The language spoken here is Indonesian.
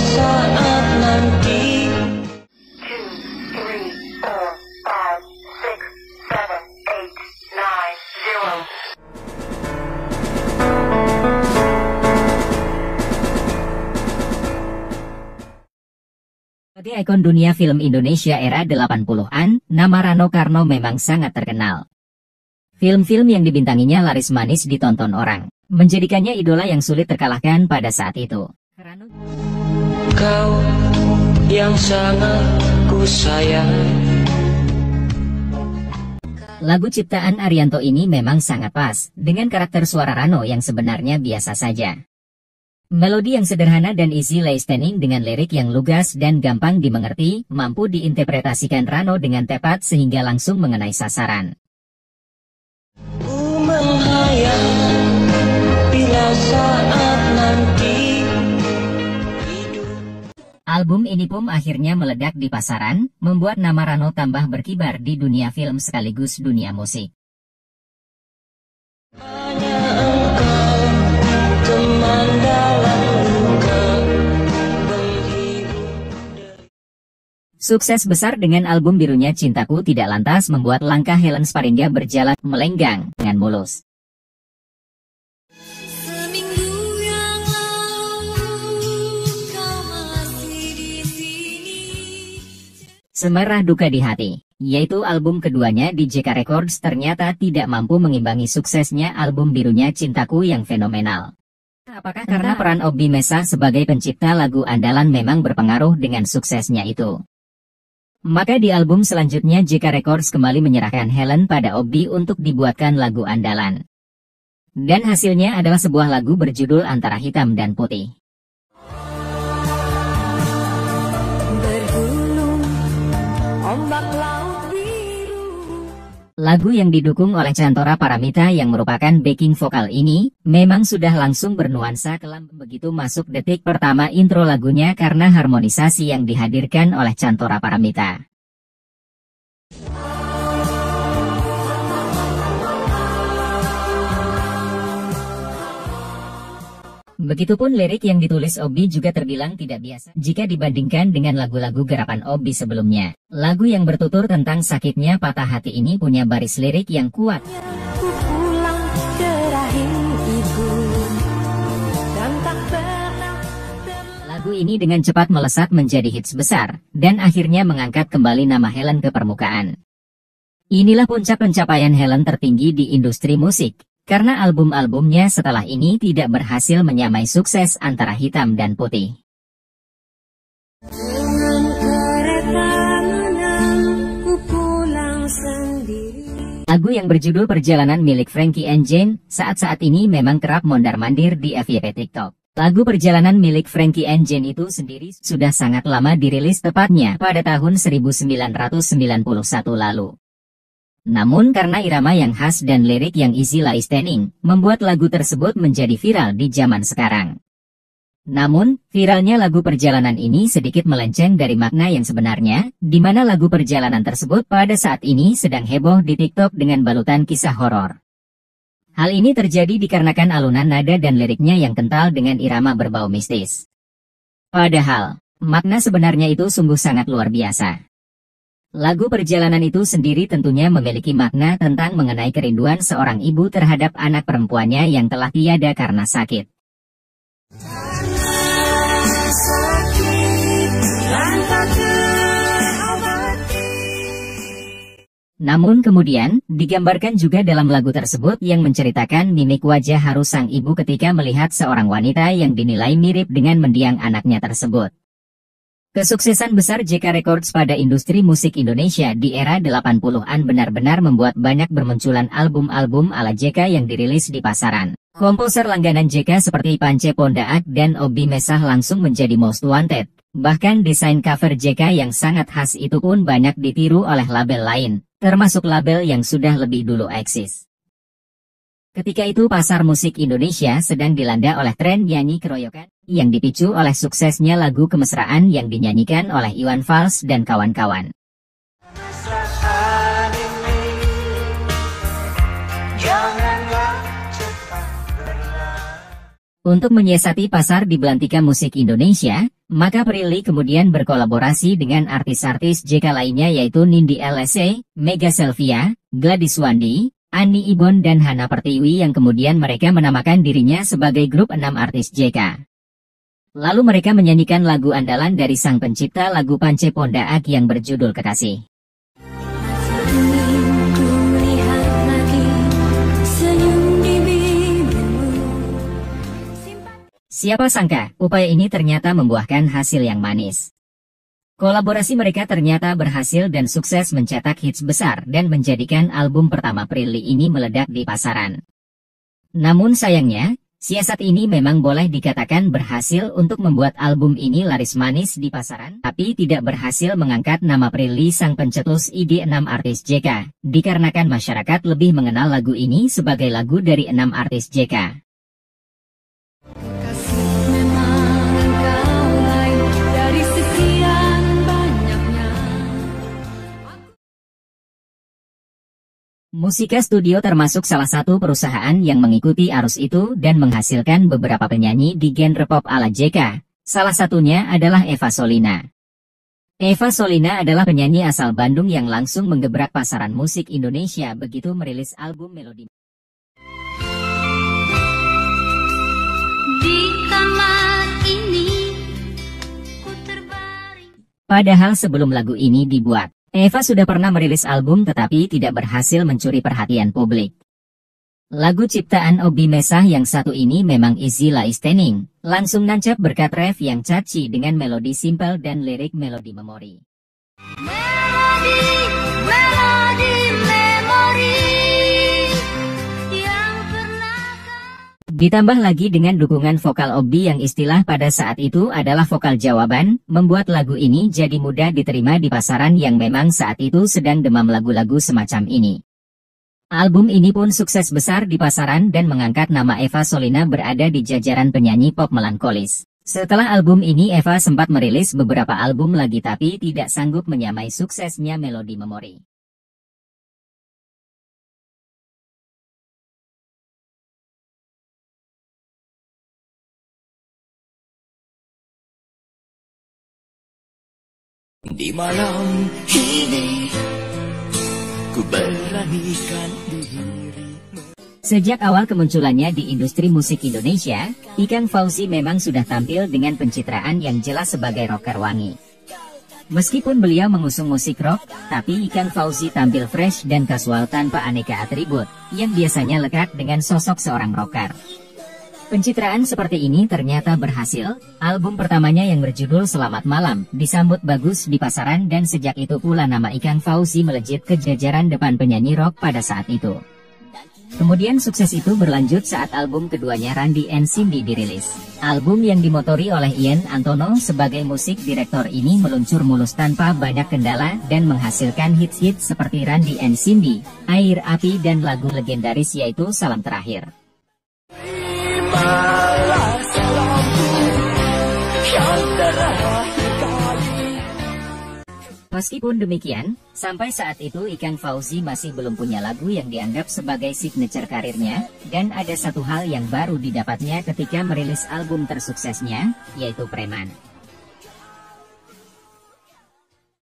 saat nanti. Sebagai ikon dunia film Indonesia era 80-an, nama Rano Karno memang sangat terkenal. Film-film yang dibintanginya laris manis ditonton orang, menjadikannya idola yang sulit terkalahkan pada saat itu. Kau yang sangat ku sayang. Lagu ciptaan Arianto ini memang sangat pas, dengan karakter suara Rano yang sebenarnya biasa saja. Melodi yang sederhana dan easy listening dengan lirik yang lugas dan gampang dimengerti, mampu diinterpretasikan Rano dengan tepat sehingga langsung mengenai sasaran. Ku menghayal bila saat nanti. Album ini pun akhirnya meledak di pasaran, membuat nama Rano tambah berkibar di dunia film sekaligus dunia musik. Hanya engkau, teman dalam luka, penghibur. Sukses besar dengan album birunya Cintaku tidak lantas membuat langkah Helen Sparingga berjalan melenggang dengan mulus. Semerah Duka di Hati, yaitu album keduanya di JK Records ternyata tidak mampu mengimbangi suksesnya album birunya Cintaku yang fenomenal. Apakah karena peran Obby Mesa sebagai pencipta lagu andalan memang berpengaruh dengan suksesnya itu? Maka di album selanjutnya JK Records kembali menyerahkan Helen pada Obby untuk dibuatkan lagu andalan. Dan hasilnya adalah sebuah lagu berjudul Antara Hitam dan Putih. Lagu yang didukung oleh Cantora Paramita yang merupakan backing vokal ini, memang sudah langsung bernuansa kelam begitu masuk detik pertama intro lagunya karena harmonisasi yang dihadirkan oleh Cantora Paramita. Begitupun lirik yang ditulis Obby juga terbilang tidak biasa jika dibandingkan dengan lagu-lagu garapan Obby sebelumnya. Lagu yang bertutur tentang sakitnya patah hati ini punya baris lirik yang kuat. Lagu ini dengan cepat melesat menjadi hits besar, dan akhirnya mengangkat kembali nama Helen ke permukaan. Inilah puncak pencapaian Helen tertinggi di industri musik. Karena album-albumnya setelah ini tidak berhasil menyamai sukses Antara Hitam dan Putih. Lagu yang berjudul Perjalanan milik Frankie and Jane, saat-saat ini memang kerap mondar-mandir di FYP TikTok. Lagu Perjalanan milik Frankie and Jane itu sendiri sudah sangat lama dirilis, tepatnya pada tahun 1991 lalu. Namun karena irama yang khas dan lirik yang easy listening, membuat lagu tersebut menjadi viral di zaman sekarang. Namun, viralnya lagu Perjalanan ini sedikit melenceng dari makna yang sebenarnya, di mana lagu Perjalanan tersebut pada saat ini sedang heboh di TikTok dengan balutan kisah horor. Hal ini terjadi dikarenakan alunan nada dan liriknya yang kental dengan irama berbau mistis. Padahal, makna sebenarnya itu sungguh sangat luar biasa. Lagu Perjalanan itu sendiri tentunya memiliki makna tentang mengenai kerinduan seorang ibu terhadap anak perempuannya yang telah tiada karena sakit. Namun kemudian, digambarkan juga dalam lagu tersebut yang menceritakan mimik wajah haru sang ibu ketika melihat seorang wanita yang dinilai mirip dengan mendiang anaknya tersebut. Kesuksesan besar JK Records pada industri musik Indonesia di era 80-an benar-benar membuat banyak bermunculan album-album ala JK yang dirilis di pasaran. Komposer langganan JK seperti Pance Pondaak dan Obby Mesa langsung menjadi most wanted. Bahkan desain cover JK yang sangat khas itu pun banyak ditiru oleh label lain, termasuk label yang sudah lebih dulu eksis. Ketika itu pasar musik Indonesia sedang dilanda oleh tren nyanyi keroyokan, yang dipicu oleh suksesnya lagu kemesraan yang dinyanyikan oleh Iwan Fals dan kawan-kawan. Untuk menyiasati pasar di belantika musik Indonesia, Maka Prilly kemudian berkolaborasi dengan artis-artis JK lainnya yaitu Nindi LSA, Mega Selvia, Gladys Wandi, Ani Ibon dan Hana Pertiwi yang kemudian mereka menamakan dirinya sebagai grup 6 artis JK. Lalu mereka menyanyikan lagu andalan dari sang pencipta lagu Pance Pondaak yang berjudul Kekasih. Siapa sangka, upaya ini ternyata membuahkan hasil yang manis. Kolaborasi mereka ternyata berhasil dan sukses mencetak hits besar dan menjadikan album pertama Prilly ini meledak di pasaran. Namun sayangnya, siasat ini memang boleh dikatakan berhasil untuk membuat album ini laris manis di pasaran, tapi tidak berhasil mengangkat nama Prilly sang pencetus ide 6 artis JK, dikarenakan masyarakat lebih mengenal lagu ini sebagai lagu dari 6 artis JK. Musika Studio termasuk salah satu perusahaan yang mengikuti arus itu dan menghasilkan beberapa penyanyi di genre pop ala JK. Salah satunya adalah Eva Solina. Eva Solina adalah penyanyi asal Bandung yang langsung menggebrak pasaran musik Indonesia begitu merilis album Melodi. Di kamar ini ku terbaring. Padahal sebelum lagu ini dibuat, Eva sudah pernah merilis album tetapi tidak berhasil mencuri perhatian publik. Lagu ciptaan Obi Mesah yang satu ini memang easy listening, langsung nancap berkat ref yang catchy dengan melodi simpel dan lirik melodi memori. Ditambah lagi dengan dukungan vokal Obi yang istilah pada saat itu adalah vokal jawaban, membuat lagu ini jadi mudah diterima di pasaran yang memang saat itu sedang demam lagu-lagu semacam ini. Album ini pun sukses besar di pasaran dan mengangkat nama Eva Solina berada di jajaran penyanyi pop melankolis. Setelah album ini Eva sempat merilis beberapa album lagi tapi tidak sanggup menyamai suksesnya Melodi Memori. Di malam ini ku beranikan diri. Sejak awal kemunculannya di industri musik Indonesia, Ikang Fauzi memang sudah tampil dengan pencitraan yang jelas sebagai rocker wangi. Meskipun beliau mengusung musik rock, tapi Ikang Fauzi tampil fresh dan kasual tanpa aneka atribut, yang biasanya lekat dengan sosok seorang rocker. Pencitraan seperti ini ternyata berhasil. Album pertamanya yang berjudul Selamat Malam disambut bagus di pasaran dan sejak itu pula nama Ikang Fauzi melejit ke jajaran depan penyanyi rock pada saat itu. Kemudian sukses itu berlanjut saat album keduanya Randy and Cindy dirilis. Album yang dimotori oleh Ian Antono sebagai musik direktor ini meluncur mulus tanpa banyak kendala dan menghasilkan hits-hits seperti Randy and Cindy, Air Api dan lagu legendaris yaitu Salam Terakhir. Meskipun demikian, sampai saat itu Ikang Fauzi masih belum punya lagu yang dianggap sebagai signature karirnya, dan ada satu hal yang baru didapatnya ketika merilis album tersuksesnya, yaitu Preman.